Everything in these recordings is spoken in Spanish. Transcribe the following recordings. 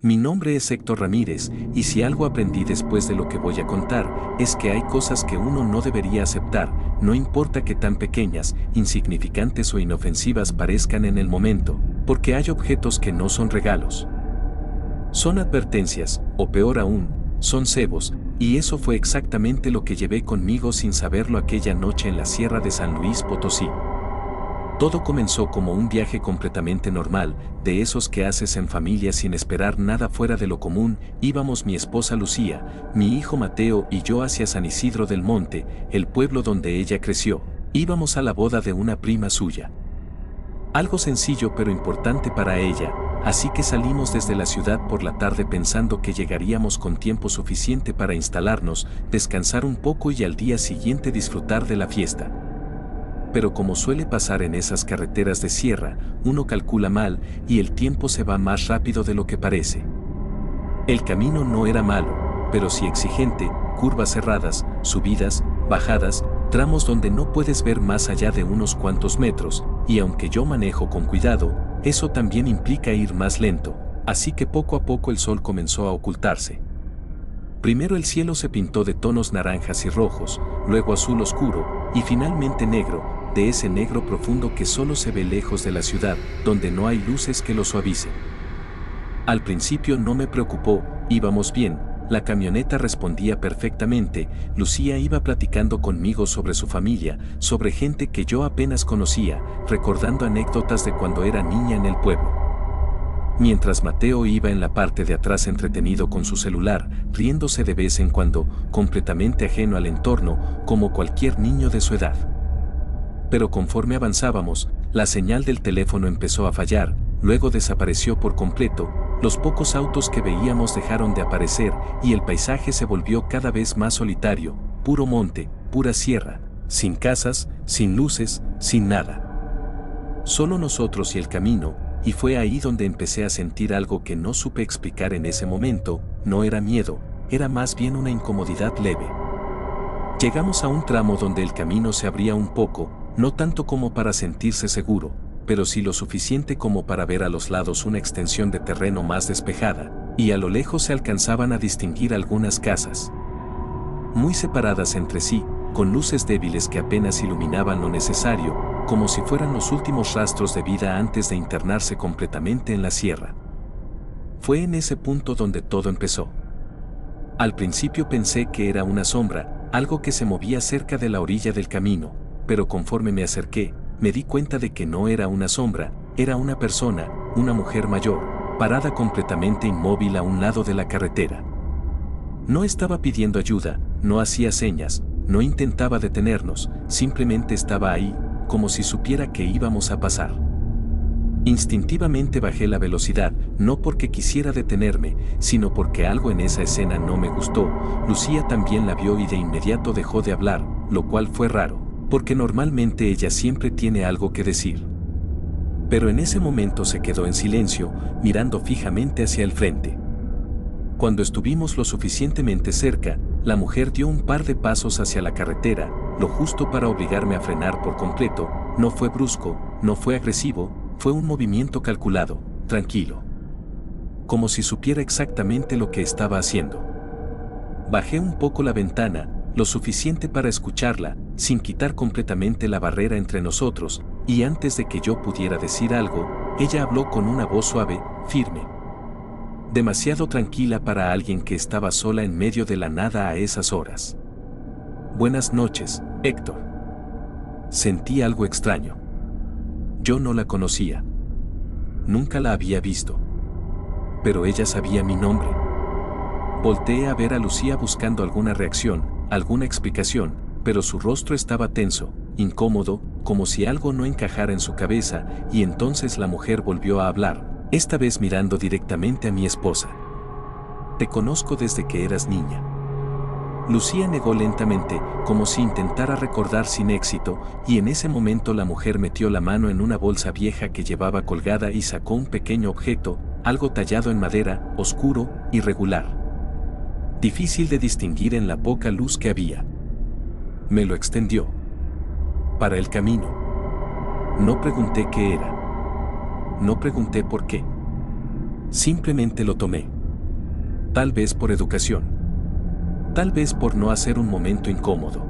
Mi nombre es Héctor Ramírez, y si algo aprendí después de lo que voy a contar, es que hay cosas que uno no debería aceptar, no importa que tan pequeñas, insignificantes o inofensivas parezcan en el momento, porque hay objetos que no son regalos. Son advertencias, o peor aún, son cebos, y eso fue exactamente lo que llevé conmigo sin saberlo aquella noche en la Sierra de San Luis Potosí. Todo comenzó como un viaje completamente normal, de esos que haces en familia sin esperar nada fuera de lo común. Íbamos mi esposa Lucía, mi hijo Mateo y yo hacia San Isidro del Monte, el pueblo donde ella creció. Íbamos a la boda de una prima suya. Algo sencillo pero importante para ella, así que salimos desde la ciudad por la tarde pensando que llegaríamos con tiempo suficiente para instalarnos, descansar un poco y al día siguiente disfrutar de la fiesta. Pero como suele pasar en esas carreteras de sierra, uno calcula mal y el tiempo se va más rápido de lo que parece. El camino no era malo, pero sí exigente, curvas cerradas, subidas, bajadas, tramos donde no puedes ver más allá de unos cuantos metros, y aunque yo manejo con cuidado, eso también implica ir más lento, así que poco a poco el sol comenzó a ocultarse. Primero el cielo se pintó de tonos naranjas y rojos, luego azul oscuro, y finalmente negro, de ese negro profundo que solo se ve lejos de la ciudad, donde no hay luces que lo suavicen. Al principio no me preocupó, íbamos bien, la camioneta respondía perfectamente, Lucía iba platicando conmigo sobre su familia, sobre gente que yo apenas conocía, recordando anécdotas de cuando era niña en el pueblo. Mientras Mateo iba en la parte de atrás entretenido con su celular, riéndose de vez en cuando, completamente ajeno al entorno, como cualquier niño de su edad. Pero conforme avanzábamos, la señal del teléfono empezó a fallar, luego desapareció por completo, los pocos autos que veíamos dejaron de aparecer y el paisaje se volvió cada vez más solitario, puro monte, pura sierra, sin casas, sin luces, sin nada. Solo nosotros y el camino, y fue ahí donde empecé a sentir algo que no supe explicar en ese momento, no era miedo, era más bien una incomodidad leve. Llegamos a un tramo donde el camino se abría un poco, no tanto como para sentirse seguro, pero sí lo suficiente como para ver a los lados una extensión de terreno más despejada, y a lo lejos se alcanzaban a distinguir algunas casas. Muy separadas entre sí, con luces débiles que apenas iluminaban lo necesario, como si fueran los últimos rastros de vida antes de internarse completamente en la sierra. Fue en ese punto donde todo empezó. Al principio pensé que era una sombra, algo que se movía cerca de la orilla del camino, pero conforme me acerqué, me di cuenta de que no era una sombra, era una persona, una mujer mayor, parada completamente inmóvil a un lado de la carretera. No estaba pidiendo ayuda, no hacía señas, no intentaba detenernos, simplemente estaba ahí, como si supiera que íbamos a pasar. Instintivamente bajé la velocidad, no porque quisiera detenerme, sino porque algo en esa escena no me gustó. Lucía también la vio y de inmediato dejó de hablar, lo cual fue raro, porque normalmente ella siempre tiene algo que decir. Pero en ese momento se quedó en silencio, mirando fijamente hacia el frente. Cuando estuvimos lo suficientemente cerca, la mujer dio un par de pasos hacia la carretera, lo justo para obligarme a frenar por completo. No fue brusco, no fue agresivo, fue un movimiento calculado, tranquilo. Como si supiera exactamente lo que estaba haciendo. Bajé un poco la ventana, lo suficiente para escucharla, sin quitar completamente la barrera entre nosotros, y antes de que yo pudiera decir algo, ella habló con una voz suave, firme. Demasiado tranquila para alguien que estaba sola en medio de la nada a esas horas. Buenas noches, Héctor. Sentí algo extraño. Yo no la conocía. Nunca la había visto. Pero ella sabía mi nombre. Volteé a ver a Lucía buscando alguna reacción, alguna explicación, pero su rostro estaba tenso, incómodo, como si algo no encajara en su cabeza, y entonces la mujer volvió a hablar, esta vez mirando directamente a mi esposa. Te conozco desde que eras niña. Lucía negó lentamente, como si intentara recordar sin éxito, y en ese momento la mujer metió la mano en una bolsa vieja que llevaba colgada y sacó un pequeño objeto, algo tallado en madera, oscuro, irregular. Difícil de distinguir en la poca luz que había. Me lo extendió. Para el camino. No pregunté qué era. No pregunté por qué. Simplemente lo tomé. Tal vez por educación. Tal vez por no hacer un momento incómodo.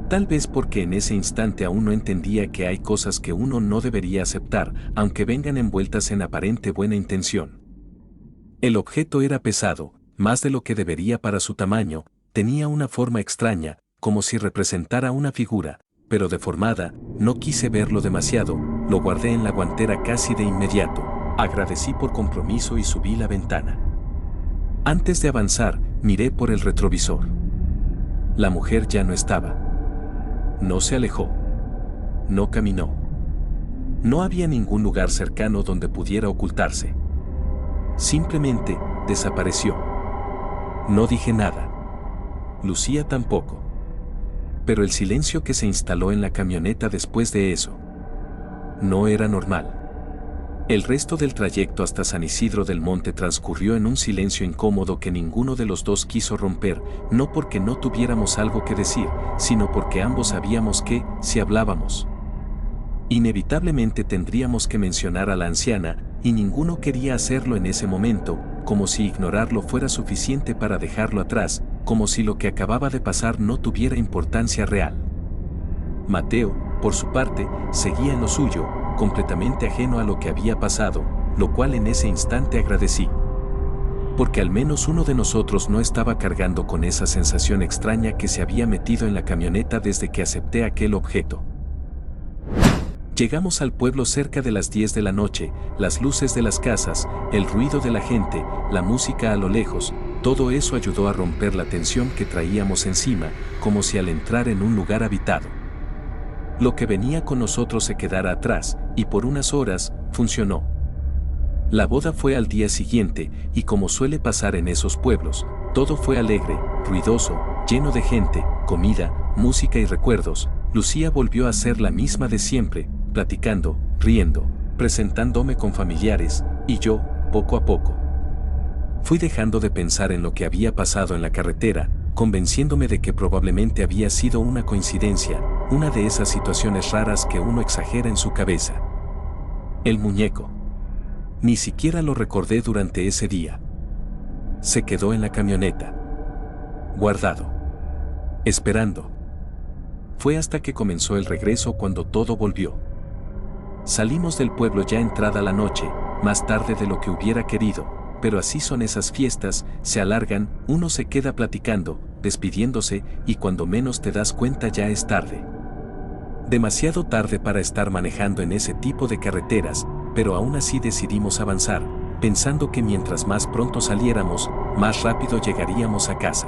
Tal vez porque en ese instante aún no entendía que hay cosas que uno no debería aceptar, aunque vengan envueltas en aparente buena intención. El objeto era pesado, más de lo que debería para su tamaño, tenía una forma extraña, como si representara una figura, pero deformada. No quise verlo demasiado, lo guardé en la guantera casi de inmediato. Agradecí por compromiso y subí la ventana. Antes de avanzar, miré por el retrovisor. La mujer ya no estaba. No se alejó. No caminó. No había ningún lugar cercano donde pudiera ocultarse. Simplemente desapareció. No dije nada. Lucía tampoco. Pero el silencio que se instaló en la camioneta después de eso no era normal. El resto del trayecto hasta San Isidro del Monte transcurrió en un silencio incómodo que ninguno de los dos quiso romper, no porque no tuviéramos algo que decir, sino porque ambos sabíamos que, si hablábamos, inevitablemente tendríamos que mencionar a la anciana, y ninguno quería hacerlo en ese momento, como si ignorarlo fuera suficiente para dejarlo atrás, como si lo que acababa de pasar no tuviera importancia real. Mateo, por su parte, seguía en lo suyo, completamente ajeno a lo que había pasado, lo cual en ese instante agradecí. Porque al menos uno de nosotros no estaba cargando con esa sensación extraña que se había metido en la camioneta desde que acepté aquel objeto. Llegamos al pueblo cerca de las 10 de la noche, las luces de las casas, el ruido de la gente, la música a lo lejos, todo eso ayudó a romper la tensión que traíamos encima, como si al entrar en un lugar habitado, lo que venía con nosotros se quedara atrás, y por unas horas, funcionó. La boda fue al día siguiente, y como suele pasar en esos pueblos, todo fue alegre, ruidoso, lleno de gente, comida, música y recuerdos. Lucía volvió a ser la misma de siempre, platicando, riendo, presentándome con familiares, y yo, poco a poco, fui dejando de pensar en lo que había pasado en la carretera, convenciéndome de que probablemente había sido una coincidencia, una de esas situaciones raras que uno exagera en su cabeza. El muñeco. Ni siquiera lo recordé durante ese día. Se quedó en la camioneta. Guardado. Esperando. Fue hasta que comenzó el regreso cuando todo volvió. Salimos del pueblo ya entrada la noche, más tarde de lo que hubiera querido, pero así son esas fiestas, se alargan, uno se queda platicando, despidiéndose, y cuando menos te das cuenta ya es tarde. Demasiado tarde para estar manejando en ese tipo de carreteras, pero aún así decidimos avanzar, pensando que mientras más pronto saliéramos, más rápido llegaríamos a casa.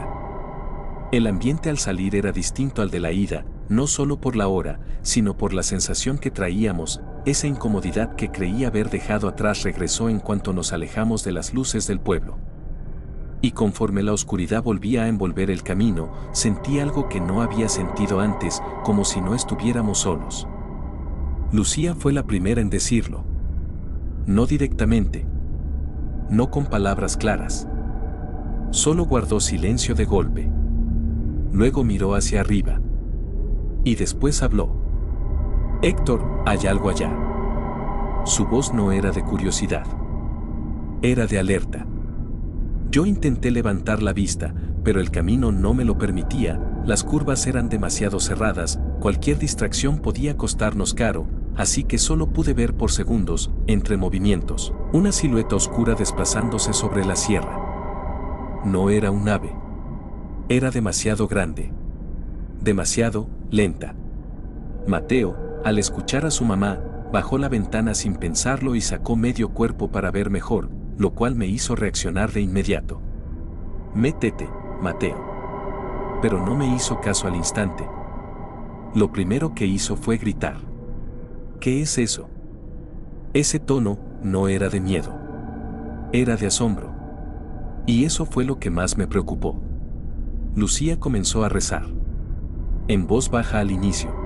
El ambiente al salir era distinto al de la ida, no solo por la hora, sino por la sensación que traíamos, esa incomodidad que creí haber dejado atrás regresó en cuanto nos alejamos de las luces del pueblo. Y conforme la oscuridad volvía a envolver el camino, sentí algo que no había sentido antes, como si no estuviéramos solos. Lucía fue la primera en decirlo. No directamente. No con palabras claras. Solo guardó silencio de golpe. Luego miró hacia arriba. Y después habló. Héctor, hay algo allá. Su voz no era de curiosidad. Era de alerta. Yo intenté levantar la vista, pero el camino no me lo permitía, las curvas eran demasiado cerradas, cualquier distracción podía costarnos caro, así que solo pude ver por segundos, entre movimientos, una silueta oscura desplazándose sobre la sierra. No era un ave. Era demasiado grande. Demasiado lenta. Mateo, al escuchar a su mamá, bajó la ventana sin pensarlo y sacó medio cuerpo para ver mejor, lo cual me hizo reaccionar de inmediato. Métete, Mateo. Pero no me hizo caso al instante. Lo primero que hizo fue gritar. ¿Qué es eso? Ese tono no era de miedo. Era de asombro. Y eso fue lo que más me preocupó. Lucía comenzó a rezar. En voz baja al inicio.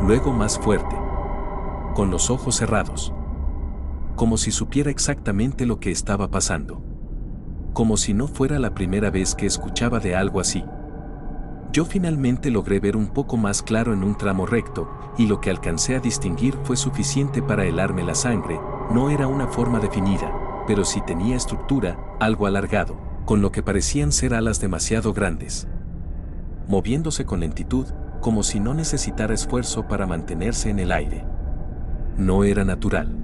Luego más fuerte. Con los ojos cerrados. Como si supiera exactamente lo que estaba pasando. Como si no fuera la primera vez que escuchaba de algo así. Yo finalmente logré ver un poco más claro en un tramo recto, y lo que alcancé a distinguir fue suficiente para helarme la sangre, no era una forma definida, pero sí tenía estructura, algo alargado, con lo que parecían ser alas demasiado grandes. Moviéndose con lentitud, como si no necesitara esfuerzo para mantenerse en el aire. No era natural.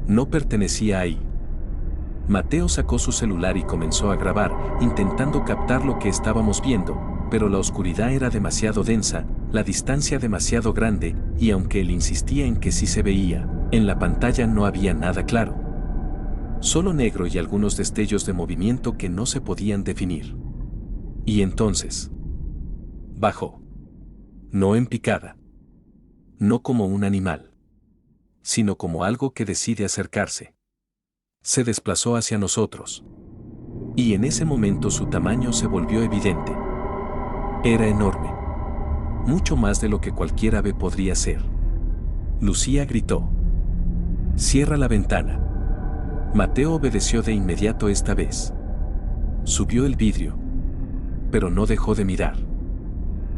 No pertenecía ahí. Mateo sacó su celular y comenzó a grabar, intentando captar lo que estábamos viendo, pero la oscuridad era demasiado densa, la distancia demasiado grande, y aunque él insistía en que sí se veía, en la pantalla no había nada claro. Solo negro y algunos destellos de movimiento que no se podían definir. Y entonces bajó. No en picada. No como un animal, sino como algo que decide acercarse. Se desplazó hacia nosotros. Y en ese momento su tamaño se volvió evidente. Era enorme. Mucho más de lo que cualquier ave podría ser. Lucía gritó: «Cierra la ventana». Mateo obedeció de inmediato esta vez. Subió el vidrio. Pero no dejó de mirar.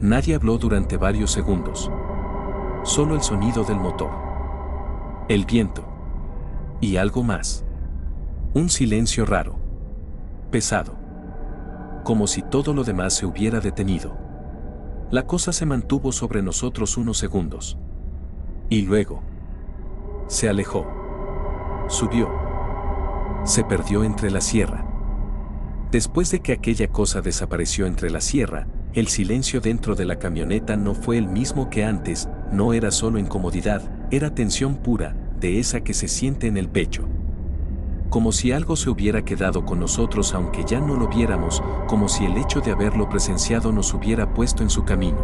Nadie habló durante varios segundos. Solo el sonido del motor. El viento. Y algo más. Un silencio raro. Pesado. Como si todo lo demás se hubiera detenido. La cosa se mantuvo sobre nosotros unos segundos. Y luego se alejó. Subió. Se perdió entre la sierra. Después de que aquella cosa desapareció entre la sierra, el silencio dentro de la camioneta no fue el mismo que antes, no era solo incomodidad, era tensión pura, de esa que se siente en el pecho. Como si algo se hubiera quedado con nosotros aunque ya no lo viéramos, como si el hecho de haberlo presenciado nos hubiera puesto en su camino.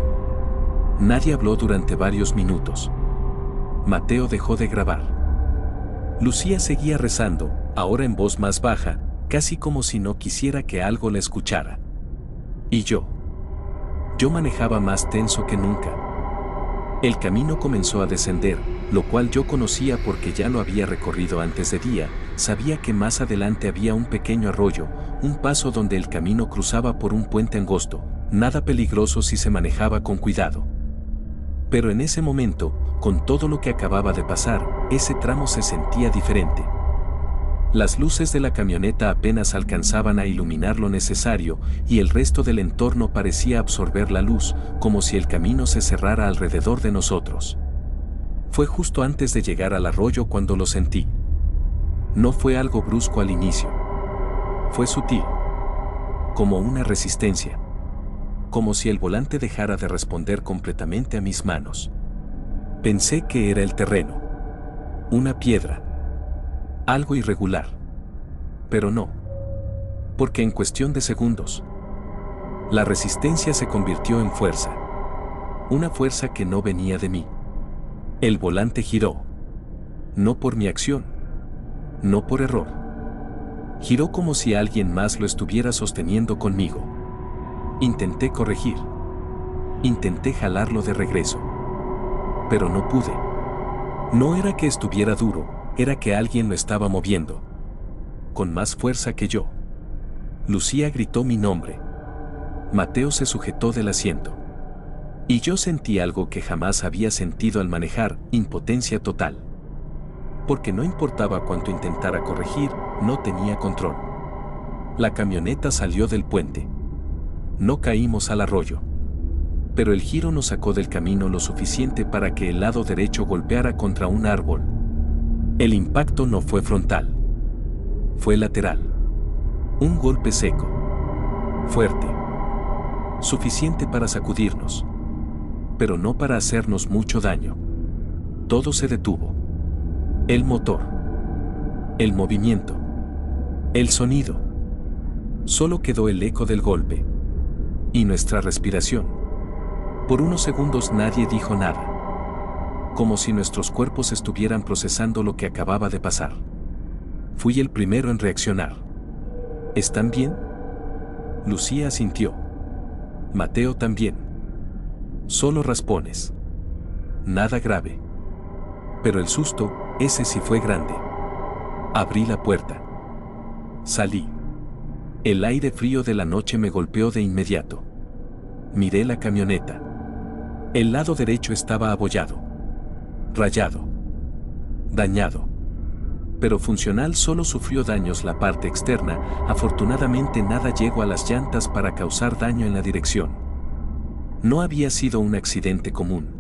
Nadie habló durante varios minutos. Mateo dejó de grabar. Lucía seguía rezando, ahora en voz más baja, casi como si no quisiera que algo la escuchara. Y yo manejaba más tenso que nunca. El camino comenzó a descender, lo cual yo conocía porque ya lo había recorrido antes de día, sabía que más adelante había un pequeño arroyo, un paso donde el camino cruzaba por un puente angosto, nada peligroso si se manejaba con cuidado. Pero en ese momento, con todo lo que acababa de pasar, ese tramo se sentía diferente. Las luces de la camioneta apenas alcanzaban a iluminar lo necesario, y el resto del entorno parecía absorber la luz, como si el camino se cerrara alrededor de nosotros. Fue justo antes de llegar al arroyo cuando lo sentí. No fue algo brusco al inicio. Fue sutil. Como una resistencia. Como si el volante dejara de responder completamente a mis manos. Pensé que era el terreno. Una piedra. Algo irregular. Pero no. Porque en cuestión de segundos, la resistencia se convirtió en fuerza. Una fuerza que no venía de mí. El volante giró. No por mi acción. No por error. Giró como si alguien más lo estuviera sosteniendo conmigo. Intenté corregir. Intenté jalarlo de regreso. Pero no pude. No era que estuviera duro, era que alguien lo estaba moviendo. Con más fuerza que yo. Lucía gritó mi nombre. Mateo se sujetó del asiento. Y yo sentí algo que jamás había sentido al manejar, impotencia total. Porque no importaba cuánto intentara corregir, no tenía control. La camioneta salió del puente. No caímos al arroyo. Pero el giro nos sacó del camino lo suficiente para que el lado derecho golpeara contra un árbol. El impacto no fue frontal. Fue lateral. Un golpe seco. Fuerte. Suficiente para sacudirnos. Pero no para hacernos mucho daño. Todo se detuvo. El motor. El movimiento. El sonido. Solo quedó el eco del golpe. Y nuestra respiración. Por unos segundos nadie dijo nada. Como si nuestros cuerpos estuvieran procesando lo que acababa de pasar. Fui el primero en reaccionar. ¿Están bien? Lucía asintió. Mateo también. Solo raspones. Nada grave. Pero el susto, ese sí fue grande. Abrí la puerta. Salí. El aire frío de la noche me golpeó de inmediato. Miré la camioneta. El lado derecho estaba abollado. Rayado. Dañado. pero funcional solo sufrió daños la parte externa, afortunadamente nada llegó a las llantas para causar daño en la dirección. No había sido un accidente común.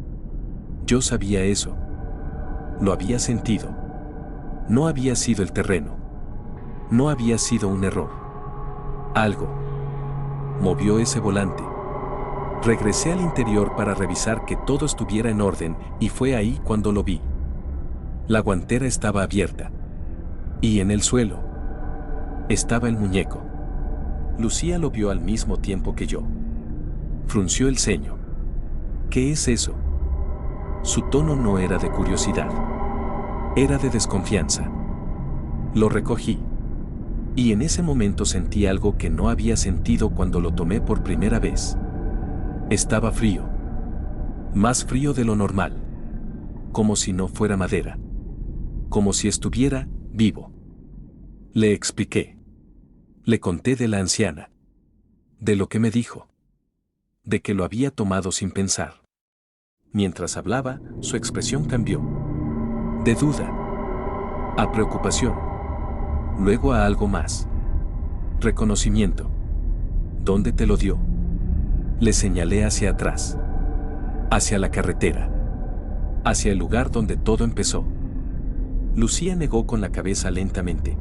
Yo sabía eso. Lo había sentido. No había sido el terreno. No había sido un error. Algo movió ese volante. Regresé al interior para revisar que todo estuviera en orden y fue ahí cuando lo vi. La guantera estaba abierta. Y en el suelo estaba el muñeco. Lucía lo vio al mismo tiempo que yo. Frunció el ceño. ¿Qué es eso? Su tono no era de curiosidad. Era de desconfianza. Lo recogí. Y en ese momento sentí algo que no había sentido cuando lo tomé por primera vez. Estaba frío. Más frío de lo normal. Como si no fuera madera. Como si estuviera vivo. Le expliqué. Le conté de la anciana. De lo que me dijo. De que lo había tomado sin pensar. Mientras hablaba, su expresión cambió. De duda. A preocupación. Luego a algo más. Reconocimiento. ¿Dónde te lo dio? Le señalé hacia atrás. Hacia la carretera. Hacia el lugar donde todo empezó. Lucía negó con la cabeza lentamente.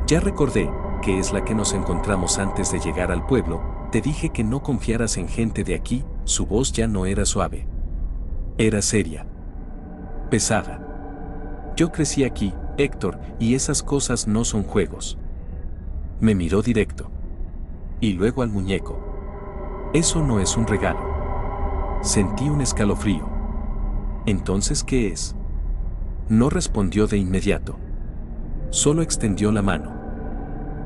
Ya recordé, que es la que nos encontramos antes de llegar al pueblo, te dije que no confiaras en gente de aquí. Su voz ya no era suave. Era seria. Pesada. Yo crecí aquí, Héctor, y esas cosas no son juegos. Me miró directo. Y luego al muñeco. Eso no es un regalo. Sentí un escalofrío. ¿Entonces qué es? No respondió de inmediato. Solo extendió la mano.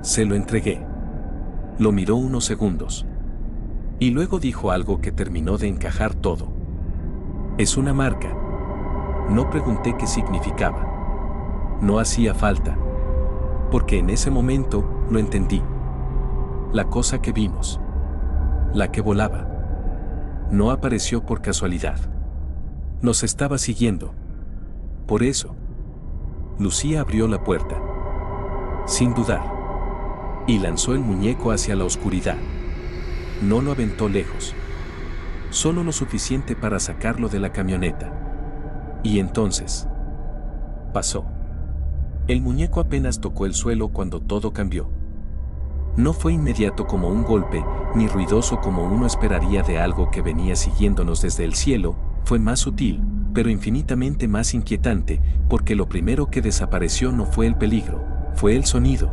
Se lo entregué. Lo miró unos segundos. Y luego dijo algo que terminó de encajar todo. Es una marca. No pregunté qué significaba. No hacía falta. Porque en ese momento, lo entendí. La cosa que vimos. La que volaba. No apareció por casualidad. Nos estaba siguiendo. Por eso. Lucía abrió la puerta. Sin dudar. Y lanzó el muñeco hacia la oscuridad. No lo aventó lejos. Solo lo suficiente para sacarlo de la camioneta. Y entonces. Pasó. El muñeco apenas tocó el suelo cuando todo cambió. No fue inmediato como un golpe, ni ruidoso como uno esperaría de algo que venía siguiéndonos desde el cielo, fue más sutil, pero infinitamente más inquietante, porque lo primero que desapareció no fue el peligro, fue el sonido.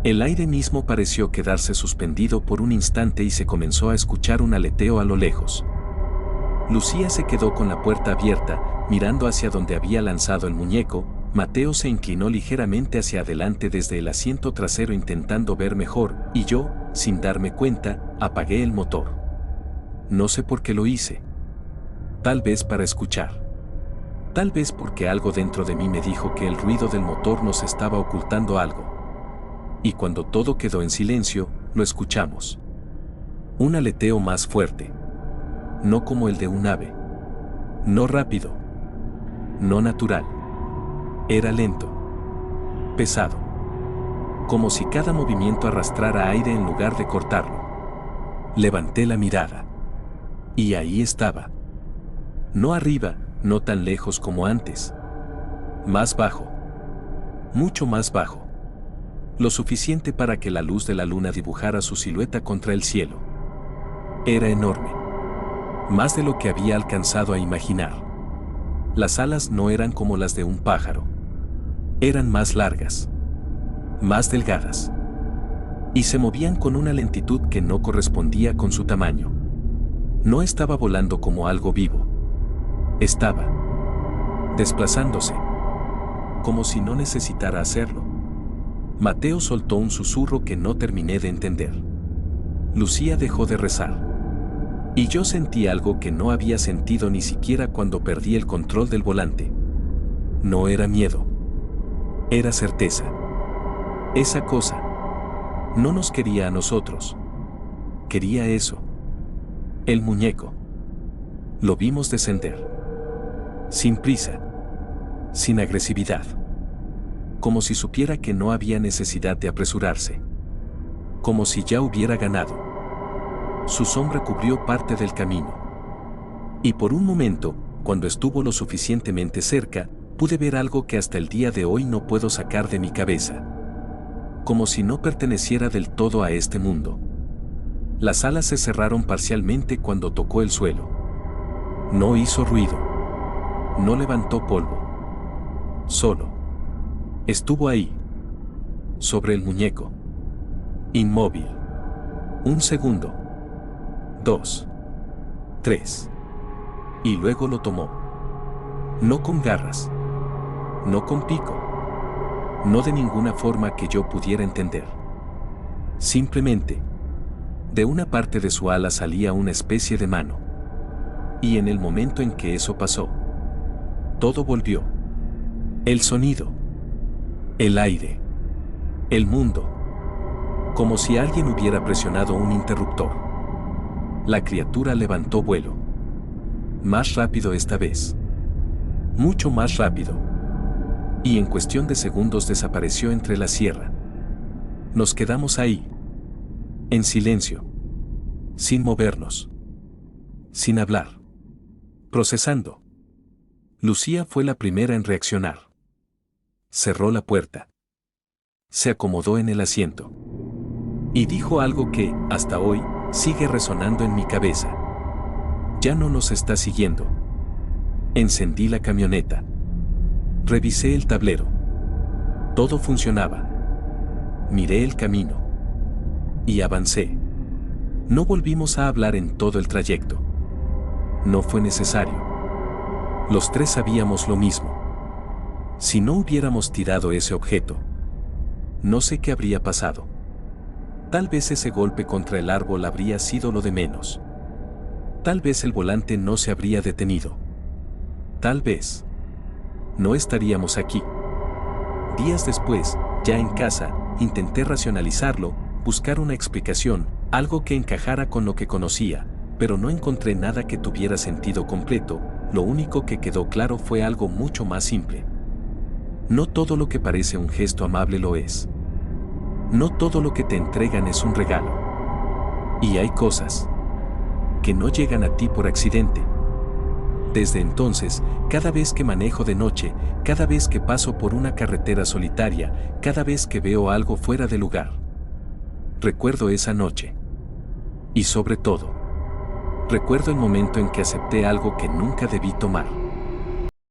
El aire mismo pareció quedarse suspendido por un instante y se comenzó a escuchar un aleteo a lo lejos. Lucía se quedó con la puerta abierta, mirando hacia donde había lanzado el muñeco. Mateo se inclinó ligeramente hacia adelante desde el asiento trasero intentando ver mejor, y yo, sin darme cuenta, apagué el motor. No sé por qué lo hice. Tal vez para escuchar. Tal vez porque algo dentro de mí me dijo que el ruido del motor nos estaba ocultando algo. Y cuando todo quedó en silencio, lo escuchamos. Un aleteo más fuerte. No como el de un ave. No rápido. No natural. Era lento. Pesado. Como si cada movimiento arrastrara aire en lugar de cortarlo. Levanté la mirada. Y ahí estaba. No arriba, no tan lejos como antes. Más bajo. Mucho más bajo. Lo suficiente para que la luz de la luna dibujara su silueta contra el cielo. Era enorme. Más de lo que había alcanzado a imaginar. Las alas no eran como las de un pájaro. Eran más largas. Más delgadas. Y se movían con una lentitud que no correspondía con su tamaño. No estaba volando como algo vivo. Estaba desplazándose. Como si no necesitara hacerlo. Mateo soltó un susurro que no terminé de entender. Lucía dejó de rezar. Y yo sentí algo que no había sentido ni siquiera cuando perdí el control del volante. No era miedo. Era certeza. Esa cosa no nos quería a nosotros. Quería eso. El muñeco. Lo vimos descender. Sin prisa. Sin agresividad. como si supiera que no había necesidad de apresurarse, como si ya hubiera ganado. Su sombra cubrió parte del camino. Y por un momento, cuando estuvo lo suficientemente cerca, pude ver algo que hasta el día de hoy no puedo sacar de mi cabeza. Como si no perteneciera del todo a este mundo. Las alas se cerraron parcialmente cuando tocó el suelo. No hizo ruido. No levantó polvo. Solo. Estuvo ahí. Sobre el muñeco. Inmóvil. 1 segundo. 2. 3. Y luego lo tomó. No con garras. No con pico. No de ninguna forma que yo pudiera entender. Simplemente, de una parte de su ala salía una especie de mano. Y en el momento en que eso pasó, todo volvió. El sonido. El aire. El mundo. Como si alguien hubiera presionado un interruptor. La criatura levantó vuelo. Más rápido esta vez. Mucho más rápido. Y en cuestión de segundos desapareció entre la sierra. Nos quedamos ahí. En silencio. Sin movernos. Sin hablar. Procesando. Lucía fue la primera en reaccionar. Cerró la puerta. Se acomodó en el asiento. Y dijo algo que, hasta hoy, sigue resonando en mi cabeza. Ya no nos está siguiendo. Encendí la camioneta. Revisé el tablero. Todo funcionaba. Miré el camino. Y avancé. No volvimos a hablar en todo el trayecto. No fue necesario. Los tres sabíamos lo mismo. Si no hubiéramos tirado ese objeto, no sé qué habría pasado. Tal vez ese golpe contra el árbol habría sido lo de menos. Tal vez el volante no se habría detenido. Tal vez no estaríamos aquí. Días después, ya en casa, intenté racionalizarlo, buscar una explicación, algo que encajara con lo que conocía, pero no encontré nada que tuviera sentido completo. Lo único que quedó claro fue algo mucho más simple. No todo lo que parece un gesto amable lo es. No todo lo que te entregan es un regalo. Y hay cosas que no llegan a ti por accidente. Desde entonces, cada vez que manejo de noche, cada vez que paso por una carretera solitaria, cada vez que veo algo fuera de lugar, recuerdo esa noche. Y sobre todo, recuerdo el momento en que acepté algo que nunca debí tomar.